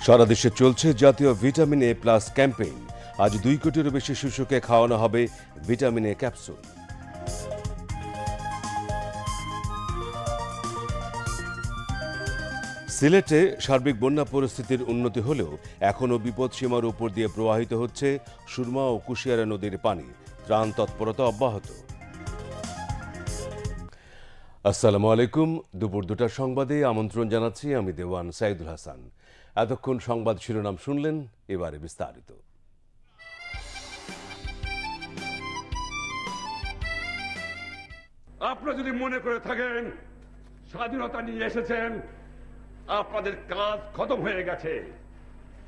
সারা দেশে চলছে জাতীয় ভিটামিন এ প্লাস ক্যাম্পেইন। আজ 2 কোটিরও বেশি শিশুকে খাওয়ানো হবে ভিটামিন এ ক্যাপসুল। সিলেটে সার্বিক বন্যা পরিস্থিতির উন্নতি হলেও এখনও বিপদসীমার উপর দিয়ে প্রবাহিত হচ্ছে সুরমা ও কুশিয়ারা নদীর পানি। ত্রাণ তৎপরতা অব্যাহত। আসসালামু আলাইকুম। দুপুর 2টার সংবাদে আমন্ত্রণ জানাচ্ছি আমি দেওয়ান সাইদুল হাসান। এতক্ষণ সংবাদ শিরোনাম শুনলেন, এবারে বিস্তারিত। আপনারা যদি মনে করে থাকেন স্বাধীনতা নিয়ে এসেছেন, আপনাদের কাজ খতম হয়ে গেছে,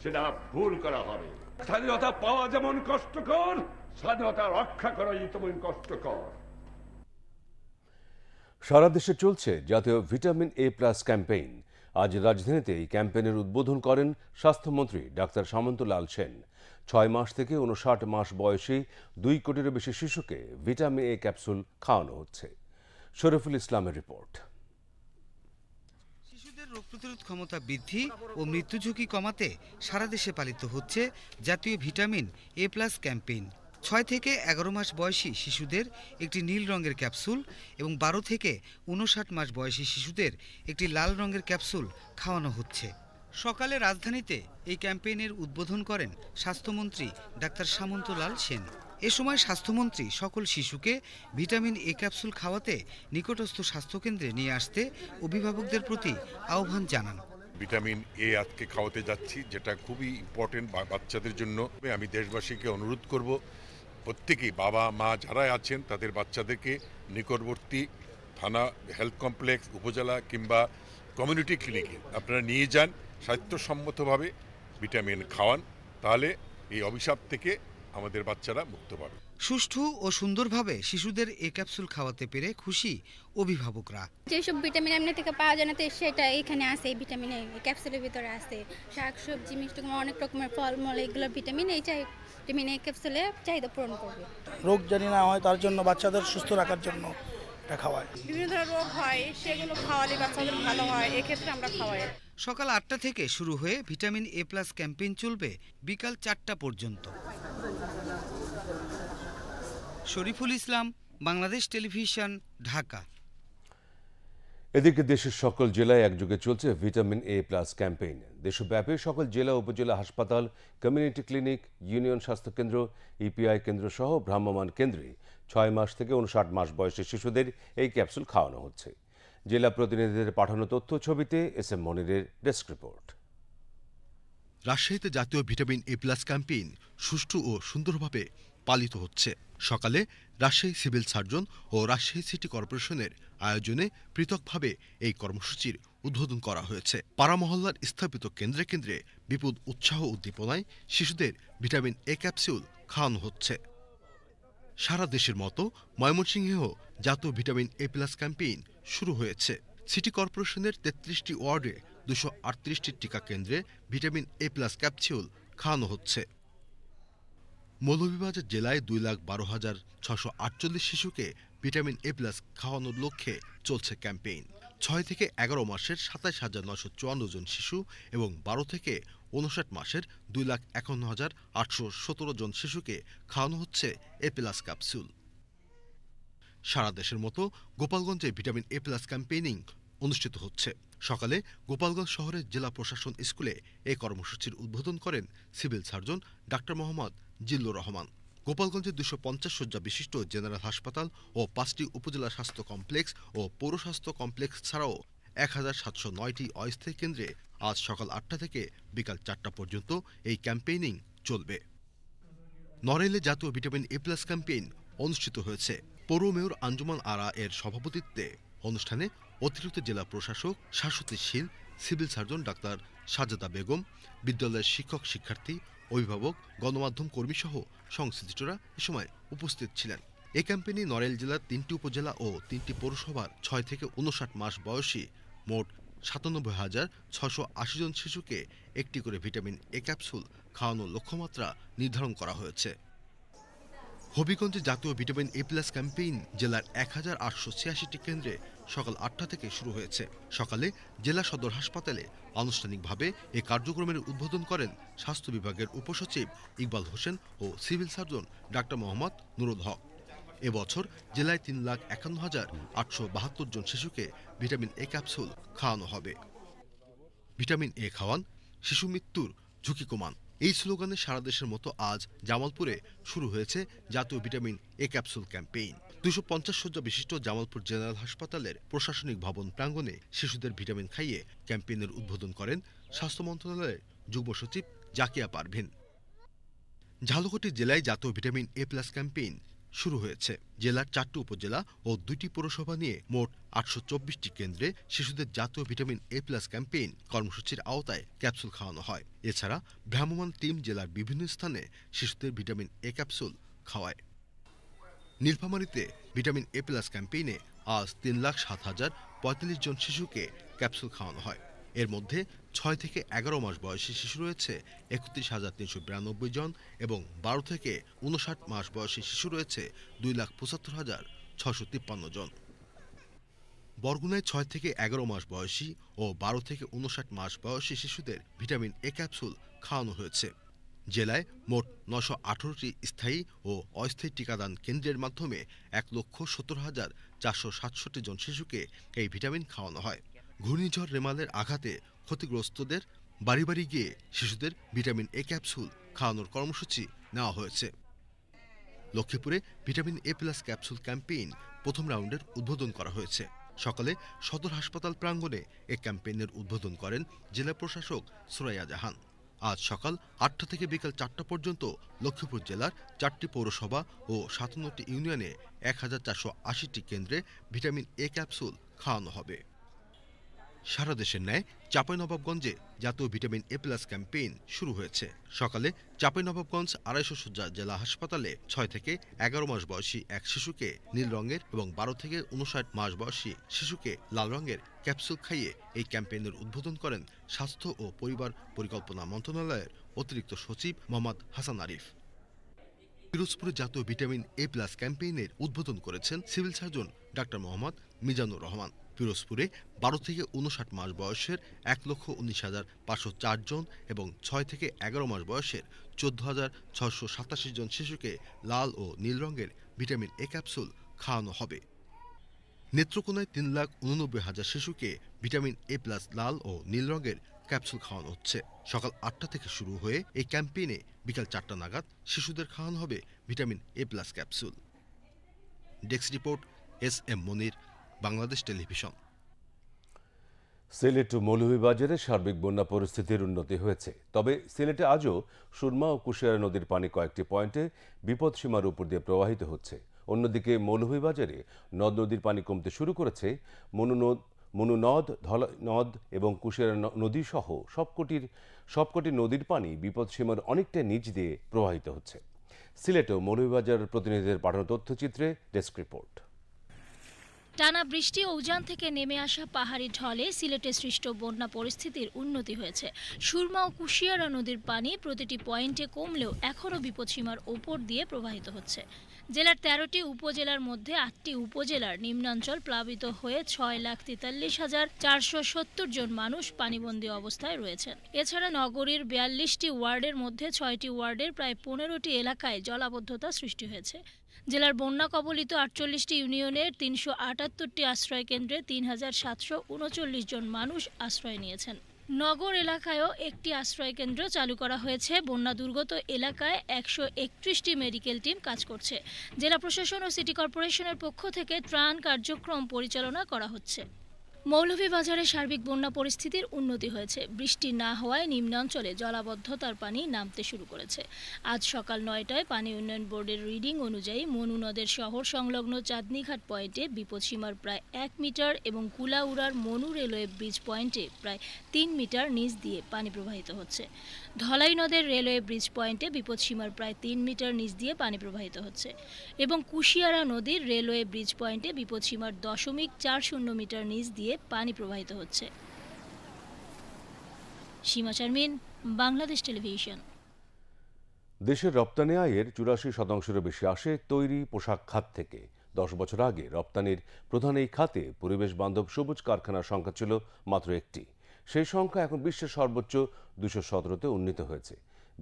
সেটা ভুল করা হবে। স্বাধীনতা পাওয়া যেমন কষ্টকর, স্বাধীনতা রক্ষা করাই তেমন কষ্টকর। সারা দেশে চলছে জাতীয় ভিটামিন এ প্লাস ক্যাম্পেইন। আজ রাজধানীতে এই ক্যাম্পেইনের উদ্বোধন করেন স্বাস্থ্যমন্ত্রী ডাক্তার সামন্ত লাল সেন। 6 মাস থেকে 59 মাস বয়সী 2 কোটিরও বেশি শিশুকে ভিটামিন এ ক্যাপসুল খাওয়ানো হচ্ছে। শরীফুল ইসলামের রিপোর্ট। শিশুদের রোগ প্রতিরোধ ক্ষমতা বৃদ্ধি ও মৃত্যু ঝুঁকি কমাতে সারা দেশে পালিত হচ্ছে জাতীয় ভিটামিন এ প্লাস ক্যাম্পেইন। 6 থেকে 11 মাস বয়সী শিশুদের একটি নীল রঙের ক্যাপসুল এবং 12 থেকে 59 মাস বয়সী শিশুদের একটি লাল রঙের ক্যাপসুল খাওয়ানো হচ্ছে। সকালে রাজধানীতে এই ক্যাম্পেইনের উদ্বোধন করেন স্বাস্থ্যমন্ত্রী ডাক্তার সামন্ত লাল সেন। এ সময় স্বাস্থ্যমন্ত্রী সকল শিশুকে ভিটামিন এ ক্যাপসুল খাওয়াতে নিকটস্থ স্বাস্থ্যকেন্দ্রে নিয়ে আসতে অভিভাবকদের প্রতি আহ্বান জানান। ভিটামিন এ আজকে খাওয়াতে যাচ্ছি, যেটা খুবই ইম্পর্টেন্ট বাচ্চাদের জন্য। আমি দেশবাসীকে অনুরোধ করব, প্রত্যেকেই বাবা মা যারা আছেন তাদের বাচ্চাদেরকে নিকটবর্তী থানা, হেলথ কমপ্লেক্স, উপজেলা কিংবা কমিউনিটি ক্লিনিকে আপনারা নিয়ে যান, স্বাস্থ্যসম্মতভাবে ভিটামিন খাওয়ান, তাহলে এই অভিশাপ থেকে আমাদের বাচ্চারা মুক্ত পাবে। সুষ্ঠু ও সুন্দরভাবে শিশুদের এই ক্যাপসুল খাওয়াতে পেরে খুশি অভিভাবকরা। যেসব ভিটামিন এমনি থেকে পাওয়া যায় না, তো সেটা এখানে আছে, এই ভিটামিন এই ক্যাপসুলের ভিতরে আছে। শাক সবজি, মিষ্টি কুমড়া, অনেক রকমের ফলমূল, এগুলো ভিটামিন এই ভিটামিন এই ক্যাপসুলে চাহিদা পূরণ করবে। রোগ জানি না হয় তার জন্য, বাচ্চাদের সুস্থ রাখার জন্য এটা খাওয়ায়। বিভিন্ন ধরনের রোগ হয়, সেগুলো খাওয়ালে বাচ্চাদের ভালো হয়, এক্ষেত্রে আমরা খাওয়াই। সকাল 8টা থেকে শুরু হয়ে ভিটামিন এ প্লাস ক্যাম্পেইন চলবে বিকাল 4টা পর্যন্ত। শরীফুল ইসলাম, বাংলাদেশ টেলিভিশন, ঢাকা। এদিকে দেশের সকল জেলায় একযোগে চলছে ভিটামিন এ প্লাস ক্যাম্পেইন। দেশব্যাপী সকল জেলা, উপজেলা হাসপাতাল, কমিউনিটি ক্লিনিক, ইউনিয়ন স্বাস্থ্যকেন্দ্র, ইপিআই কেন্দ্র সহ ভ্রাম্যমাণ কেন্দ্রে 6 মাস থেকে 59 মাস বয়সী শিশুদের এই ক্যাপসুল খাওয়ানো হচ্ছে। জেলা প্রতিনিধিদের পাঠানো তথ্য ছবিতে এস এম মনিরের ডেস্ক রিপোর্ট। রাজশাহীতে জাতীয় ভিটামিন এ প্লাস ক্যাম্পেইন সুষ্ঠু ও সুন্দরভাবে পালিত হচ্ছে। সকালে রাজশাহী সিভিল সার্জন ও রাজশাহী সিটি কর্পোরেশনের আয়োজনে পৃথকভাবে এই কর্মসূচির উদ্বোধন করা হয়েছে। পাড়া মহল্লার স্থাপিত কেন্দ্রে কেন্দ্রে বিপুল উৎসাহ উদ্দীপনায় শিশুদের ভিটামিন এ ক্যাপসুল খাওয়ানো হচ্ছে। সারা দেশের মতো ময়মনসিংহেও জাতীয় ভিটামিন এ প্লাস ক্যাম্পেইন শুরু হয়েছে। সিটি কর্পোরেশনের 33টি ওয়ার্ডে 238টি টিকা কেন্দ্রে ভিটামিন এ প্লাস ক্যাপসুল খাওয়ানো হচ্ছে। মৌলভীবাজার জেলায় 2,12,648 শিশুকে ভিটামিন এ প্লাস খাওয়ানোর লক্ষ্যে চলছে ক্যাম্পেইন। 6 থেকে 11 মাসের 27,954 জন শিশু এবং 12 থেকে 59 মাসের 2,51,817 জন শিশুকে খাওয়ানো হচ্ছে এ প্লাস ক্যাপসুল। সারা দেশের মতো গোপালগঞ্জে ভিটামিন এ প্লাস ক্যাম্পেইনিং অনুষ্ঠিত হচ্ছে। সকালে গোপালগঞ্জ শহরের জেলা প্রশাসন স্কুলে এই কর্মসূচির উদ্বোধন করেন civil surgeon doctor Mohammad Zillur Rahman. গোপালগঞ্জে 250 শয্যা বিশিষ্ট জেনারেল হাসপাতাল ও 5টি উপজেলা স্বাস্থ্য কমপ্লেক্স ও পৌর স্বাস্থ্য কমপ্লেক্স ছাড়াও 1709টি অস্থায়ী কেন্দ্রে আজ সকাল 8টা থেকে বিকাল 4টা পর্যন্ত এই ক্যাম্পেইনিং চলবে। নড়াইলে জাতীয় ভিটামিন এ প্লাস ক্যাম্পেইন অনুষ্ঠিত হয়েছে। পৌর মেয়র আঞ্জুমান আরা এর সভাপতিত্বে অনুষ্ঠানে অতিরিক্ত জেলা প্রশাসক Shashwati Shil, civil surgeon doctor Sajeda Begum, বিদ্যালয়ের শিক্ষক শিক্ষার্থী, অভিভাবক, গণমাধ্যম কর্মীসহ সংশ্লিষ্টরা এ সময় উপস্থিত ছিলেন। এই ক্যাম্পেইনে নড়াইল জেলার 3টি উপজেলা ও 3টি পৌরসভার 6 থেকে 59 মাস বয়সী মোট 97,680 জন শিশুকে একটি করে ভিটামিন এ ক্যাপসুল খাওয়ানোর লক্ষ্যমাত্রা নির্ধারণ করা হয়েছে। হবিগঞ্জে জাতীয় ভিটামিন এ প্লাস ক্যাম্পেইন জেলার 1886টি কেন্দ্রে সকাল 8টা থেকে শুরু হয়েছে। সকালে জেলা সদর হাসপাতালে আনুষ্ঠানিকভাবে এই কার্যক্রমের উদ্বোধন করেন স্বাস্থ্য বিভাগের উপসচিব ইকবাল হোসেন ও civil surgeon doctor Mohammad Nurul Haque. এবছর জেলায় 3,51,872 জন শিশুকে ভিটামিন এ ক্যাপসুল খাওয়ানো হবে। ভিটামিন এ খাওয়ান, শিশু মৃত্যুর ঝুঁকি কমান, এই স্লোগানে সারা দেশের মতো আজ জামালপুরে শুরু হয়েছে জাতীয় ভিটামিন এ ক্যাপসুল ক্যাম্পেইন। 250 শয্যা বিশিষ্ট জামালপুর জেনারেল হাসপাতালের প্রশাসনিক ভবন প্রাঙ্গণে শিশুদের ভিটামিন খাইয়ে ক্যাম্পেইনের উদ্বোধন করেন স্বাস্থ্য মন্ত্রণালয়ের যুগ্ম সচিব জাকিয়া পারভিন। ঝালকাঠি জেলায় জাতীয় ভিটামিন এ প্লাস ক্যাম্পেইন শুরু হয়েছে। জেলার 4টি উপজেলা ও 2টি পৌরসভা নিয়ে মোট 824টি কেন্দ্রে শিশুদের জাতীয় ভিটামিন এ প্লাস ক্যাম্পেইন কর্মসূচির আওতায় ক্যাপসুল খাওয়ানো হয়। এছাড়া ভ্রাম্যমাণ টিম জেলার বিভিন্ন স্থানে শিশুদের ভিটামিন এ ক্যাপসুল খাওয়ায়। নীলফামারীতে ভিটামিন এ প্লাস ক্যাম্পেইনে আজ 3,07,045 জন শিশুকে ক্যাপসুল খাওয়ানো হয়। এর মধ্যে 6 থেকে 11 মাস বয়সী শিশু রয়েছে 31,392 জন এবং 12 থেকে 59 মাস বয়সী শিশু রয়েছে 2,75,653 জন। বরগুনায় 6 থেকে 11 মাস বয়সী ও 12 থেকে 59 মাস বয়সী শিশুদের ভিটামিন এ ক্যাপসুল খাওয়ানো হয়েছে। জেলায় মোট 918টি স্থায়ী ও অস্থায়ী টিকাদান কেন্দ্রের মাধ্যমে 1,70,467 জন শিশুকে এই ভিটামিন খাওয়ানো হয়। ঘূর্ণিঝড় রেমালের আঘাতে ক্ষতিগ্রস্তদের বাড়ি বাড়ি গিয়ে শিশুদের ভিটামিন এ ক্যাপসুল খাওয়ানোর কর্মসূচি নেওয়া হয়েছে। লক্ষ্মীপুরে vitamin A plus capsule campaign প্রথম রাউন্ডের উদ্বোধন করা হয়েছে। সকালে সদর হাসপাতাল প্রাঙ্গণে এ ক্যাম্পেইনের উদ্বোধন করেন জেলা প্রশাসক সুরাইয়া জাহান। আজ সকাল 8টা থেকে বিকাল 4টা পর্যন্ত লক্ষ্মীপুর জেলার 4টি পৌরসভা ও 57টি ইউনিয়নে 1,480টি কেন্দ্রে ভিটামিন এ ক্যাপসুল খাওয়ানো হবে। সারা দেশের ন্যায় চাঁপাইনবাবগঞ্জে জাতীয় ভিটামিন এ প্লাস ক্যাম্পেইন শুরু হয়েছে। সকালে চাঁপাইনবাবগঞ্জ 250 শয্যা জেলা হাসপাতালে 6 থেকে 11 মাস বয়সী এক শিশুকে নীল রঙের এবং 12 থেকে 59 মাস বয়সী শিশুকে লাল রঙের ক্যাপসুল খাইয়ে এই ক্যাম্পেইনের উদ্বোধন করেন স্বাস্থ্য ও পরিবার পরিকল্পনা মন্ত্রণালয়ের অতিরিক্ত সচিব মোহাম্মদ হাসান আরিফ। পিরোজপুরে জাতীয় ভিটামিন এ প্লাস ক্যাম্পেইনের উদ্বোধন করেছেন civil surgeon doctor Mohammad Mizanur Rahman. পিরোজপুরে 12 থেকে 59 মাস বয়সের 1,19,504 জন এবং 6 থেকে 11 মাস বয়সের 14,687 জন শিশুকে লাল ও নীল রঙের ভিটামিন এ ক্যাপসুল খাওয়ানো হবে। নেত্রকোনায় 3,89,000 শিশুকে ভিটামিন এ প্লাস লাল ও নীল রঙের ক্যাপসুল খাওয়ানো হচ্ছে। সকাল 8টা থেকে শুরু হয়ে এই ক্যাম্পেইনে বিকাল 4টা নাগাদ শিশুদের খাওয়ানো হবে vitamin A plus capsule. Desk report SM Monir, Bangladesh television. Sylhet ও মৌলভীবাজারে সার্বিক বন্যা পরিস্থিতির উন্নতি হয়েছে, তবে সিলেটে আজও সুরমা ও কুশিয়ারা নদীর পানি কয়েকটি পয়েন্টে বিপদসীমার উপর দিয়ে প্রবাহিত হচ্ছে। অন্যদিকে মৌলভীবাজারে নদ নদীর পানি কমতে শুরু করেছে। মনু নদ, ধলাই নদ এবং কুশিয়ারা নদী সহ সবকটি নদীর পানি বিপদসীমার অনেকটা নিচ দিয়ে প্রবাহিত হচ্ছে। সিলেট ও মৌলভীবাজার প্রতিনিধিদের পাঠানো তথ্যচিত্রে ডেস্ক রিপোর্ট। টানা বৃষ্টি ও উজান থেকে নেমে আসা পাহাড়ি ঢলে সিলেটে সৃষ্ট বন্যা পরিস্থিতির উন্নতি হয়েছে। সুরমা ও কুশিয়ারা নদীর পানি প্রতিটি পয়েন্টে কমলেও এখনও বিপদসীমার ওপর দিয়ে প্রবাহিত হচ্ছে। জেলার 13টি উপজেলার মধ্যে 8টি উপজেলার নিম্নাঞ্চল প্লাবিত হয়ে 6,43,470 জন মানুষ পানিবন্দী অবস্থায় রয়েছেন। এছাড়া নগরীর 42টি ওয়ার্ডের মধ্যে 6টি ওয়ার্ডের প্রায় 15টি এলাকায় জলাবদ্ধতা সৃষ্টি হয়েছে। জেলার বন্যা কবলিত 48টি ইউনিয়নের 378টি আশ্রয় কেন্দ্রে 3,739 জন মানুষ আশ্রয় নিয়েছেন। নগর এলাকায়ও একটি আশ্রয় কেন্দ্র চালু করা হয়েছে। বন্যা দুর্গত এলাকায় 131টি মেডিকেল টিম কাজ করছে। জেলা প্রশাসন ও সিটি কর্পোরেশনের পক্ষ থেকে ত্রাণ কার্যক্রম পরিচালনা করা হচ্ছে। মৌলভীবাজারে সার্বিক বন্যা পরিস্থিতির উন্নতি হয়েছে। বৃষ্টি না হওয়ায় নিম্নাঞ্চলে জলাবদ্ধতার পানি নামতে শুরু করেছে। আজ সকাল 9টায় পানি উন্নয়ন বোর্ডের রিডিং অনুযায়ী মনু নদের শহর সংলগ্ন চাঁদনীঘাট পয়েন্টে বিপদসীমার প্রায় 1 মিটার এবং কুলাউড়ার মনু রেলওয়ে ব্রিজ পয়েন্টে প্রায় 3 মিটার নিচ দিয়ে পানি প্রবাহিত হচ্ছে। ধলাই নদের রেলওয়ে ব্রিজ পয়েন্টে বিপদসীমার প্রায় 3 মিটার নিচ দিয়ে পানি প্রবাহিত হচ্ছে এবং কুশিয়ারা নদীর রেলওয়ে ব্রিজ পয়েন্টে বিপদসীমার 0.40 মিটার নিচ দিয়ে পানি প্রবাহিত হচ্ছে। সীমা চারমিন, বাংলাদেশ টেলিভিশন। দেশের রপ্তানি আয়ের 84% বেশি আসে তৈরি পোশাক খাত থেকে। 10 বছর আগে রপ্তানির প্রধান এই খাতে পরিবেশ বান্ধব সবুজ কারখানার সংখ্যা ছিল মাত্র একটি। সেই সংখ্যা এখন বিশ্বের সর্বোচ্চ 217তে উন্নীত হয়েছে।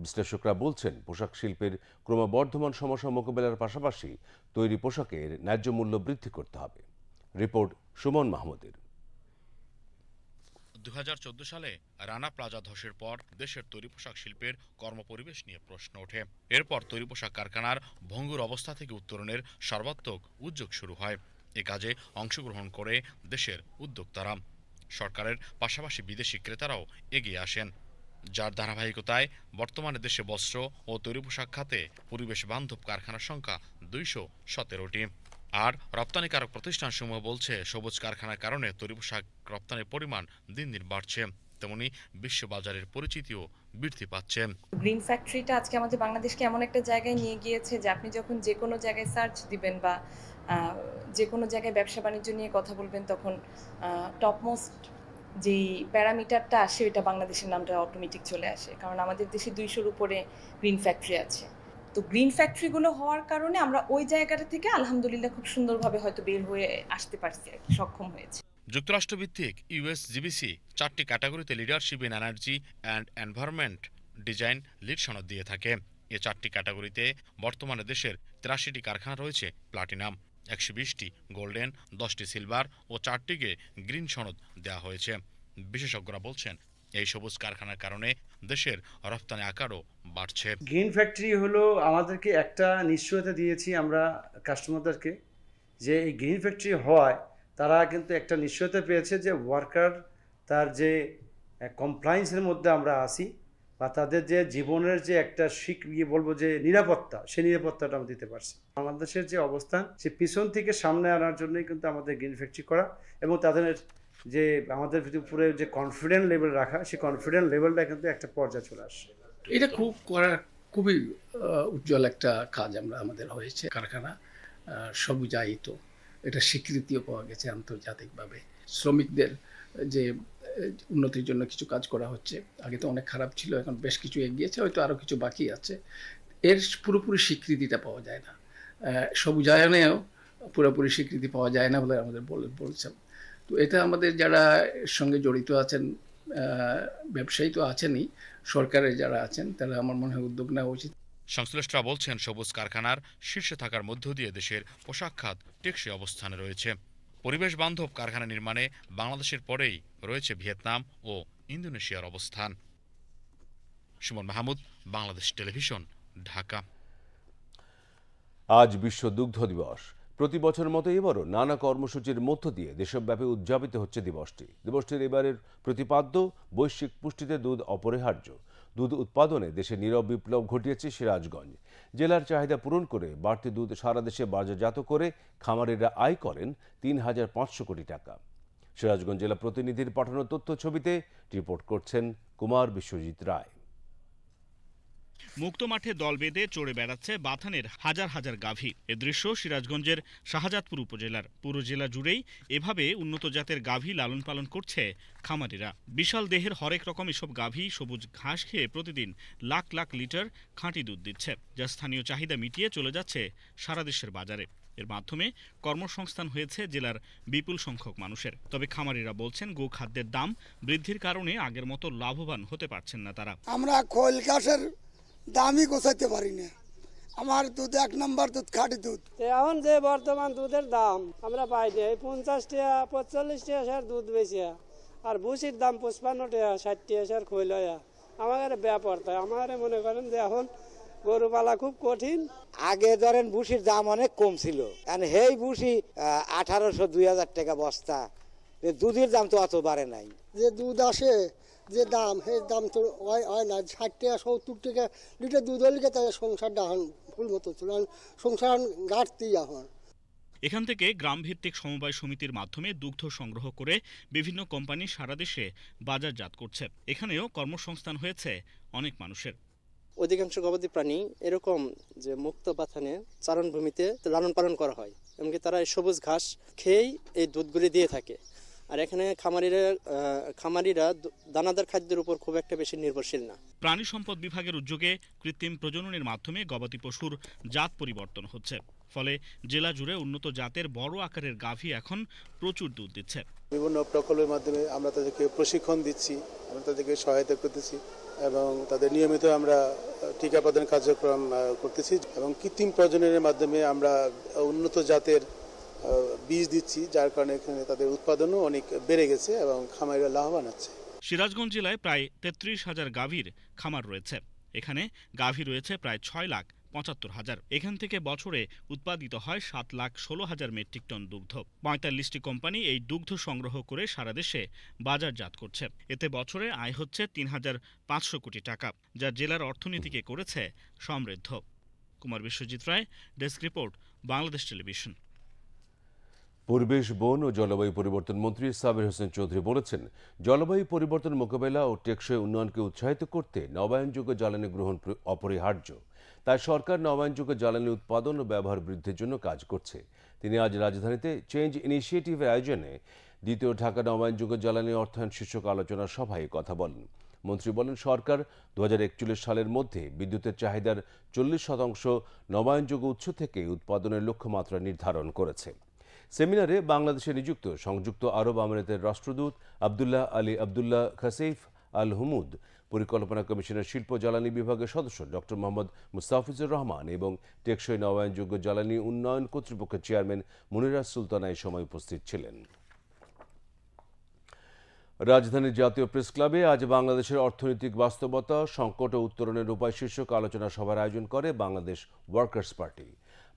বিশ্লেষকরা বলছেন, পোশাক শিল্পের ক্রমবর্ধমান সমস্যা মোকাবেলার পাশাপাশি তৈরি পোশাকের ন্যায্য মূল্য বৃদ্ধি করতে হবে। রিপোর্ট সুমন মাহমুদের। 2014 সালে রানা প্লাজা ধসের পর দেশের তৈরি পোশাক শিল্পের কর্মপরিবেশ নিয়ে প্রশ্ন ওঠে। এরপর তৈরি পোশাক কারখানার ভঙ্গুর অবস্থা থেকে উত্তরণের সর্বাত্মক উদ্যোগ শুরু হয়। এ কাজে অংশগ্রহণ করে দেশের উদ্যোক্তারা, সরকারের পাশাপাশি বিদেশি ক্রেতারাও এগিয়ে আসেন, যার ধারাবাহিকতায় বর্তমানে দেশে বস্ত্র ও তৈরি পোশাক খাতে পরিবেশ বান্ধব কারখানার সংখ্যা 217টি। আর রপ্তানিকারক প্রতিষ্ঠানসমূহ বলছে, সবুজ কারখানার কারণে তৈরি পোশাক রপ্তানির পরিমাণ দিন দিন বাড়ছে, তেমনি বিশ্ববাজারের পরিচিতিও বৃদ্ধি পাচ্ছে। গ্রিন ফ্যাক্টরিটা আজকে আমাদের বাংলাদেশকে এমন একটা জায়গায় নিয়ে গিয়েছে যে আপনি যখন যে কোনো জায়গায় সার্চ দিবেন বা যে কোনো জায়গায় ব্যবসা বাণিজ্য নিয়ে কথা বলবেন, তখন টপমোস্ট যেই প্যারামিটারটা আসে ওইটা বাংলাদেশের নামটা অটোমেটিক চলে আসে, কারণ আমাদের দেশে 200-র উপরে গ্রিন ফ্যাক্টরি আছে। তো গ্রিন ফ্যাক্টরিগুলো হওয়ার কারণে আমরা ওই জায়গাটা থেকে আলহামদুলিল্লাহ খুব সুন্দরভাবে হয়তো বের হয়ে আসতে পারছি, সক্ষম হয়েছে। যুক্তরাষ্ট্রভিত্তিক ইউএসজিবিসি 4টি ক্যাটাগরিতে leadership in energy and environment design lead সনদ দিয়ে থাকে। এ 4টি ক্যাটাগরিতে বর্তমানে দেশের 83টি কারখানা রয়েছে প্লাটিনাম, 120টি গোল্ডেন, 10টি সিলভার ও 4টিকে গ্রিন সনদ দেওয়া হয়েছে। বিশেষজ্ঞরা বলছেন, এই সবুজ কারখানার কারণে দেশের রপ্তানি আকারও বাড়ছে। গ্রিন ফ্যাক্টরি হলো আমাদেরকে একটা নিশ্চয়তা দিয়েছি আমরা কাস্টমারদেরকে, যে এই গ্রিন ফ্যাক্টরি হওয়ায় তারা কিন্তু একটা নিশ্চয়তা পেয়েছে যে ওয়ার্কার তার যে কমপ্লায়েন্সের মধ্যে আমরা আসি বা তাদের যে জীবনের যে একটা বলবো যে নিরাপত্তা, সেই নিরাপত্তাটা আমরা দিতে পারছি। বাংলাদেশের যে অবস্থান, সে পিছন থেকে সামনে আনার জন্যই কিন্তু আমাদের গ্রিন ফ্যাক্টরি করা এবং তাদের যে আমাদের উপরে যে কনফিডেন্ট লেভেল রাখা, সেই কনফিডেন্ট লেভেলটা কিন্তু একটা পর্যায়ে চলে আসছে। এটা খুবই উজ্জ্বল একটা কাজ আমাদের হয়েছে। কারখানা সবুজায়িত, এটা স্বীকৃতিও পাওয়া গেছে আন্তর্জাতিকভাবে। শ্রমিকদের যে উন্নতির জন্য কিছু কাজ করা হচ্ছে, আগে তো অনেক খারাপ ছিল, এখন বেশ কিছু এগিয়েছে, হয়তো আরও কিছু বাকি আছে। এর পুরোপুরি স্বীকৃতিটা পাওয়া যায় না, সবুজায়নেও পুরোপুরি স্বীকৃতি পাওয়া যায় না বলে আমাদের বলছেন। তো এটা আমাদের যারা সঙ্গে জড়িত আছেন, ব্যবসায়ী তো আছেনই, সরকারের যারা আছেন, তারা আমার মনে হয় উদ্যোগ নেওয়া উচিত। সংশ্লিষ্টরা বলছেন, সবুজ কারখানার শীর্ষে থাকার মধ্য দিয়ে দেশের পোশাক খাত টেকসই অবস্থানে রয়েছে। পরিবেশ বান্ধব কারখানা নির্মাণে বাংলাদেশের পরেই রয়েছে ভিয়েতনাম ও ইন্দোনেশিয়ার অবস্থান। সুমন মাহমুদ, বাংলাদেশ টেলিভিশন, ঢাকা। আজ বিশ্ব দুগ্ধ দিবস। প্রতি বছরের মতো এবারও নানা কর্মসূচির মধ্য দিয়ে দেশব্যাপী উদযাপিত হচ্ছে দিবসটির এবারের প্রতিপাদ্য, বৈশ্বিক পুষ্টিতে দুধ অপরিহার্য। দুধ উৎপাদনে দেশে নীরব বিপ্লব ঘটিয়েছে সিরাজগঞ্জ। জেলার চাহিদা পূরণ করে বাড়তি দুধ সারা দেশে বাজারজাত করে খামারিরা আয় করেন ৩,৫০০ কোটি টাকা। সিরাজগঞ্জ জেলা প্রতিনিধির পাঠানো তথ্য ছবিতে রিপোর্ট করছেন কুমার বিশ্বজিৎ রায়। মুক্ত মাঠে দল বেঁধে চড়ে বেড়াচ্ছে বাথানের হাজার হাজার গাভী। এ দৃশ্য সিরাজগঞ্জের শাহজাদপুর উপজেলার। পুরো জেলা জুড়েই এভাবে উন্নত জাতের গাভী লালন পালন করছে খামারিরা। বিশাল দেহের হরেক রকম এসব গাভী সবুজ ঘাস খেয়ে প্রতিদিন লাখ লাখ লিটার খাঁটি দুধ দিচ্ছে, যা স্থানীয় চাহিদা মিটিয়ে চলে যাচ্ছে সারা দেশের বাজারে। এর মাধ্যমে কর্মসংস্থান হয়েছে জেলার বিপুল সংখ্যক মানুষের। তবে খামারিরা বলছেন, গোখাদ্যের দাম বৃদ্ধির কারণে আগের মতো লাভবান হতে পারছেন না তারা। আমরা খোল ঘাসের দামই গোছাইতে পারি না। আমার দুধ 1 নম্বর দুধ, খাঁটি দুধ। এখন যে বর্তমান দুধের দাম আমরা পাই না, 50 টাকা 45 টাকা দুধ বেশি, আর ভুসির দাম 55 টাকা 60 টাকা খোল হয়। আমাদের ব্যাপার তাই আমার মনে করেন যে এখন গরু পালা খুব কঠিন। আগে ধরেন ভুসির দাম অনেক কম ছিল, কারণ হেই ভুসি 1800-2000 টাকা বস্তা। দুধের দাম তো অত বাড়ে নাই। যে দুধ আসে যে দাম, সেই দাম তো হয় না। 60 টাকা 70 টাকা লিটার দুধ হলে তাই সংসারটা এখন ফুল মতো ছিল, সংসার ঘাটতি এখন। এখান থেকে গ্রামভিত্তিক সমবায় সমিতির মাধ্যমে দুগ্ধ সংগ্রহ করে বিভিন্ন কোম্পানি সারা দেশে বাজারজাত করছে। এখানেও কর্মসংস্থান হয়েছে অনেক মানুষের। অধিকাংশ গবাদি প্রাণী এরকম যে মুক্ত বাথানে চারণভূমিতে লালন পালন করা হয়, এমনকি তারা এই সবুজ ঘাস খেয়েই এই দুধগুলি দিয়ে থাকে। আর এখানে খামারিরা দানাদার খাদ্যের উপর খুব একটা বেশি নির্ভরশীল না। প্রাণী সম্পদ বিভাগের উদ্যোগে কৃত্রিম প্রজননের মাধ্যমে গবাদি পশুর জাত পরিবর্তন হচ্ছে, ফলে জেলা জুড়ে উন্নত জাতের বড় আকারের গাভী এখন প্রচুর দুধ দিচ্ছে। বিভিন্ন প্রকল্পের মাধ্যমে আমরা তাদেরকে প্রশিক্ষণ দিচ্ছি, আমরা তাদেরকে সহায়তা করতেছি এবং তাদের নিয়মিত আমরা টিকা প্রদান কার্যক্রম করতেছি এবং কৃত্রিম প্রজননের মাধ্যমে আমরা উন্নত জাতের বীজ দিচ্ছি, যার কারণে এখানে তাদের উৎপাদনও অনেক বেড়ে গেছে এবং খামারিরা লাভবান হচ্ছে। সিরাজগঞ্জ জেলায় প্রায় 33,000 গাভীর খামার রয়েছে। এখানে গাভী রয়েছে প্রায় 6,75,000। এখান থেকে বছরে উৎপাদিত হয় 7,16,000 মেট্রিক টন দুগ্ধ। 45টি কোম্পানি এই দুগ্ধ সংগ্রহ করে সারা দেশে বাজারজাত করছে। এতে বছরে আয় হচ্ছে 3,500 কোটি টাকা, যা জেলার অর্থনীতিকে করেছে সমৃদ্ধ। কুমার বিশ্বজিৎ রায়, ডেস্ক রিপোর্ট, বাংলাদেশ টেলিভিশন। পরিবেশ, বন ও জলবায়ু পরিবর্তন মন্ত্রী সাবির হোসেন চৌধুরী বলেছেন, জলবায়ু পরিবর্তন মোকাবেলা ও টেকসই উন্নয়নকে উৎসাহিত করতে নবায়নযোগ্য জ্বালানি গ্রহণ অপরিহার্য। তাই সরকার নবায়নযোগ্য জ্বালানি উৎপাদন ও ব্যবহার বৃদ্ধির জন্য কাজ করছে। তিনি আজ রাজধানীতে চেঞ্জ ইনিশিয়েটিভের আয়োজনে দ্বিতীয় ঢাকা নবায়নযোগ্য জ্বালানি অর্থায়ন শীর্ষক আলোচনা সভায় কথা বলেন। মন্ত্রী বলেন, সরকার 2041 সালের মধ্যে বিদ্যুতের চাহিদার 40% নবায়নযোগ্য উৎস থেকে উৎপাদনের লক্ষ্যমাত্রা নির্ধারণ করেছে। সেমিনারে বাংলাদেশে নিযুক্ত সংযুক্ত আরব আমিরাতের রাষ্ট্রদূত আবদুল্লাহ আলী আবদুল্লাহ খাসেইফ আল হুমুদ, পরিকল্পনা কমিশনের শিল্প জ্বালানি বিভাগের সদস্য ডক্টর মোহাম্মদ মুস্তাফিজুর রহমান এবং টেকসই নবায়নযোগ্য জ্বালানি উন্নয়ন কর্তৃপক্ষের চেয়ারম্যান মুনিরা সুলতানা এই সময় উপস্থিত ছিলেন। রাজধানীর জাতীয় প্রেস ক্লাবে আজ বাংলাদেশের অর্থনৈতিক বাস্তবতা, সংকট ও উত্তরণের উপায় শীর্ষক আলোচনা সভার আয়োজন করে Bangladesh workers party.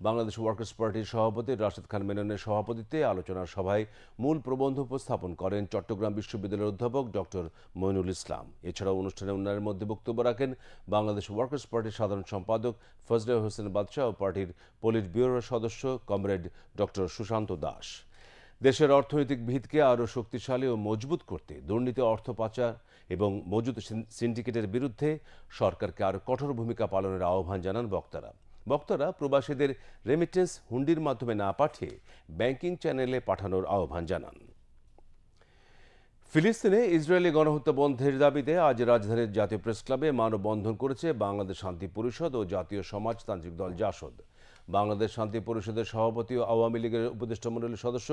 Bangladesh workers পার্টির সভাপতি রাশেদ খান মেননের সভাপতিত্বে আলোচনা সভায় মূল প্রবন্ধ উপস্থাপন করেন চট্টগ্রাম বিশ্ববিদ্যালয়ের অধ্যাপক ডক্টর মইনুল ইসলাম। এছাড়াও অনুষ্ঠানে অন্যান্যের মধ্যে বক্তব্য রাখেন বাংলাদেশ ওয়ার্কার্স পার্টির সাধারণ সম্পাদক ফজলে হোসেন বাদশাহ ও পার্টির পলিট ব্যুরোর সদস্য কমরেড ডক্টর সুশান্ত দাস। দেশের অর্থনৈতিক ভিতকে আরও শক্তিশালী ও মজবুত করতে দুর্নীতি, অর্থ পাচার এবং মজুদ সিন্ডিকেটের বিরুদ্ধে সরকারকে আরও কঠোর ভূমিকা পালনের আহ্বান জানান বক্তারা প্রবাসীদের রেমিটেন্স হুন্ডির মাধ্যমে না পাঠিয়ে ব্যাংকিং চ্যানেলে পাঠানোর আহ্বান জানান। ফিলিস্তিনে ইসরায়েলি গণহত্যা বন্ধের দাবিতে আজ রাজধানীর জাতীয় প্রেস ক্লাবে মানববন্ধন করেছে বাংলাদেশ শান্তি পরিষদ ও জাতীয় সমাজতান্ত্রিক দল জাসদ। বাংলাদেশ শান্তি পরিষদের সভাপতি ও আওয়ামী লীগের উপদেষ্টামণ্ডলীর সদস্য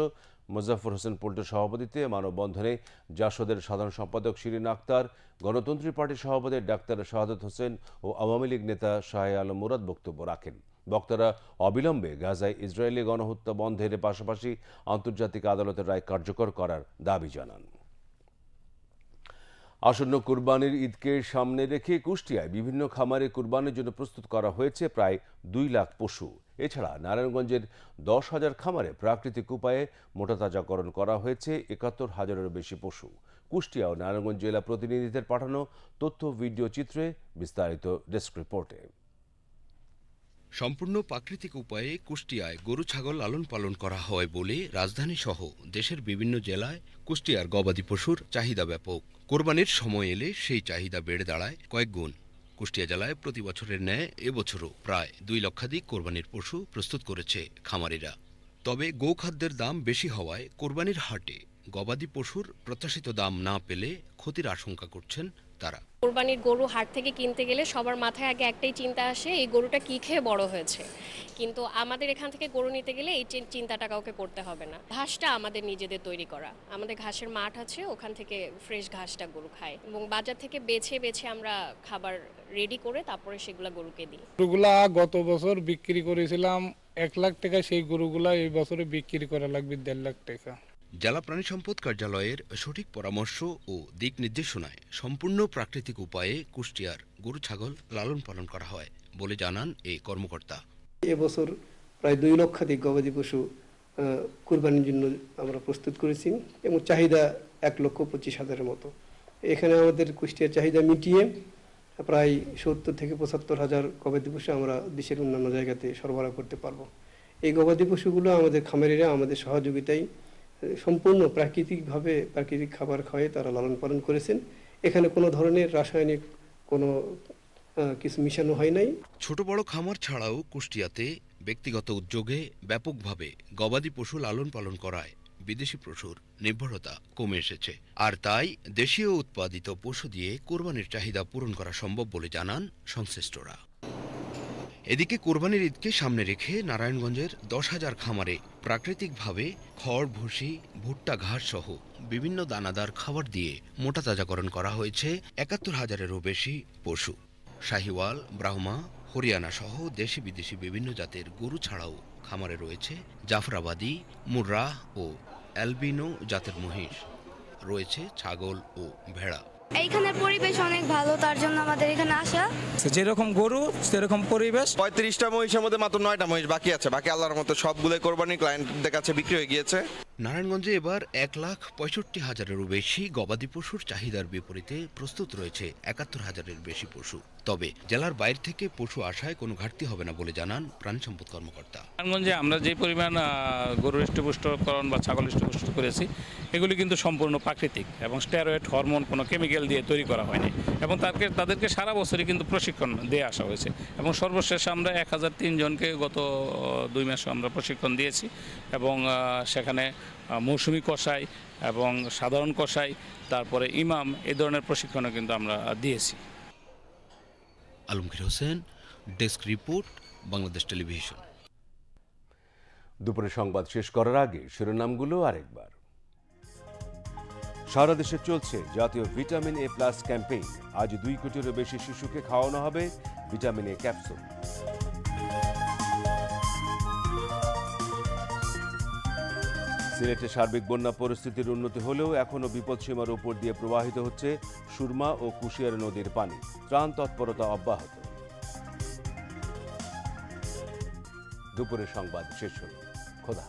মোজাফফর হোসেন পল্টুর সভাপতিত্বে মানববন্ধনে জাসদের সাধারণ সম্পাদক শিরিন আক্তার, গণতন্ত্রী পার্টির সভাপতি ডাক্তার শাহাদত হোসেন ও আওয়ামী লীগ নেতা শাহে আলম মুরাদ বক্তব্য রাখেন। বক্তারা অবিলম্বে গাজায় ইসরায়েলি গণহত্যা বন্ধের পাশাপাশি আন্তর্জাতিক আদালতের রায় কার্যকর করার দাবি জানান। আসন্ন কুরবানির ঈদকে সামনে রেখে কুষ্টিয়ায় বিভিন্ন খামারে কুরবানির জন্য প্রস্তুত করা হয়েছে প্রায় 2 লাখ পশু। এছাড়া নারায়ণগঞ্জের 10,000 খামারে প্রাকৃতিক উপায়ে মোটাতাজাকরণ করা হয়েছে 71,000-এরও বেশি পশু। কুষ্টিয়া ও নারায়ণগঞ্জ জেলা প্রতিনিধিদের পাঠানো তথ্য, ভিডিও চিত্রে বিস্তারিত ডেস্ক রিপোর্টে। সম্পূর্ণ প্রাকৃতিক উপায়ে কুষ্টিয়ায় গরু ছাগল লালন পালন করা হয় বলে রাজধানী সহ দেশের বিভিন্ন জেলায় কুষ্টিয়ার গবাদি পশুর চাহিদা ব্যাপক। কোরবানির সময় এলে সেই চাহিদা বেড়ে দাঁড়ায় কয়েক গুণ। কুষ্টিয়া জেলায় প্রতি বছরের ন্যায় এবছরও প্রায় 2 লক্ষাধিক কোরবানির পশু প্রস্তুত করেছে খামারিরা। তবে গোখাদ্যের দাম বেশি হওয়ায় কোরবানির হাটে গবাদি পশুর প্রত্যাশিত দাম না পেলে ক্ষতির আশঙ্কা করছেন তারা। কোরবানির গরু হাট থেকে কিনতে গেলে সবার মাথায় আগে একটাই চিন্তা আসে, এই গরুটা কি খেয়ে বড় হয়েছে। কিন্তু আমাদের এখান থেকে গরু নিতে গেলে এই চিন্তাটা কাউকে করতে হবে না। ঘাসটা আমাদের নিজেদের তৈরি করা, আমাদের ঘাসের মাঠ আছে, ওখান থেকে ফ্রেশ ঘাসটা গরু খায় এবং বাজার থেকে বেছে আমরা খাবার রেডি করে তারপরে সেগুলা গরুকে দিই। গরুগুলা গত বছর বিক্রি করেছিলাম 1 লাখ টাকা, সেই গরুগুলা এই বছরে বিক্রি করা লাগবে 1.5 লাখ টাকা। জেলা প্রাণী সম্পদ কার্যালয়ের সঠিক পরামর্শ ও দিক নির্দেশনায় সম্পূর্ণ প্রাকৃতিক উপায়ে কুষ্টিয়ার গরু ছাগল লালন পালন করা হয় বলে জানান এই কর্মকর্তা। এবছর প্রায় 2 লক্ষাধিক গবাদি পশু কুরবানির জন্য আমরা প্রস্তুত করেছি এবং চাহিদা 1,25,000-এর মতো। এখানে আমাদের কুষ্টিয়ার চাহিদা মিটিয়ে প্রায় 70 থেকে 75,000 গবাদি পশু আমরা দেশের অন্যান্য জায়গাতে সরবরাহ করতে পারবো। এই গবাদি পশুগুলো আমাদের খামারিরা আমাদের সহযোগিতায় সম্পূর্ণ প্রাকৃতিকভাবে প্রাকৃতিক খাবার খাওয়াই তারা লালন পালন করেছেন। এখানে কোনো ধরনের রাসায়নিক কোনো কিছু মিশানো হয় নাই। ছোট বড় খামার ছাড়াও কুষ্টিয়াতে ব্যক্তিগত উদ্যোগে ব্যাপকভাবে গবাদি পশু লালন পালন করায় বিদেশি পশুর নির্ভরতা কমে এসেছে, আর তাই দেশীয় উৎপাদিত পশু দিয়ে কোরবানির চাহিদা পূরণ করা সম্ভব বলে জানান সংশ্লিষ্টরা। এদিকে কোরবানির ঈদকে সামনে রেখে নারায়ণগঞ্জের 10,000 খামারে প্রাকৃতিকভাবে খড়, ভুসি, ভুট্টা, ঘাস সহ বিভিন্ন দানাদার খাবার দিয়ে মোটা তাজাকরণ করা হয়েছে 71,000-এরও বেশি পশু। শাহিওয়াল, ব্রাহ্মা, হরিয়ানা সহ দেশি বিদেশি বিভিন্ন জাতের গরু ছাড়াও খামারে রয়েছে জাফরাবাদী, মুর্রাহ ও অ্যালবিনো জাতের মহিষ, রয়েছে ছাগল ও ভেড়া। এইখানের পরিবেশ অনেক ভালো, তার জন্য আমাদের এখানে আসা। যেরকম গরু সেরকম পরিবেশ। 35টা মহিষের মধ্যে মাত্র 9টা মহিষ বাকি আছে, বাকি আল্লাহর মতো সবগুলো কোরবানির ক্লায়েন্টদের কাছে বিক্রি হয়ে গিয়েছে। নারায়ণগঞ্জে এবার 1,65,000-এরও বেশি গবাদি পশুর চাহিদার বিপরীতে প্রস্তুত রয়েছে 71,000-এর বেশি পশু। তবে জেলার বাইরে থেকে পশু আসায় কোনো ঘাটতি হবে না বলে জানান প্রাণী সম্পদ কর্মকর্তা। নারায়ণগঞ্জে আমরা যে পরিমাণ গরুর হৃষ্টপুষ্টকরণ বা ছাগল হৃষ্টপুষ্ট করেছি, এগুলি কিন্তু সম্পূর্ণ প্রাকৃতিক এবং স্টেরয়েড, হরমোন, কোনো কেমিক্যাল দিয়ে তৈরি করা হয়নি এবং তাদেরকে সারা বছরই কিন্তু প্রশিক্ষণ দিয়ে আসা হয়েছে এবং সর্বশেষ আমরা 1003 জনকে গত 2 মাসে আমরা প্রশিক্ষণ দিয়েছি এবং সেখানে মৌসুমি কসাই এবং সাধারণ কসাই, তারপরে ইমাম, এই ধরনের প্রশিক্ষণও কিন্তু আমরা দিয়েছি। Alamgir Hossain, desk report, Bangladesh television. দুপুরে সংবাদ শেষ করার আগে শিরোনামগুলো আরেকবার। সারা দেশে চলছে জাতীয় ভিটামিন এ প্লাস ক্যাম্পেইন। আজ 2 কোটিরও বেশি শিশুকে খাওয়ানো হবে ভিটামিন এ ক্যাপসুল। সিলেটে সার্বিক বন্যা পরিস্থিতির উন্নতি হলেও এখনও বিপদসীমার উপর দিয়ে প্রবাহিত হচ্ছে সুরমা ও কুশিয়ার নদীর পানি। ত্রাণ তৎপরতা অব্যাহত। দুপুরের সংবাদ শেষ হল। খোদা।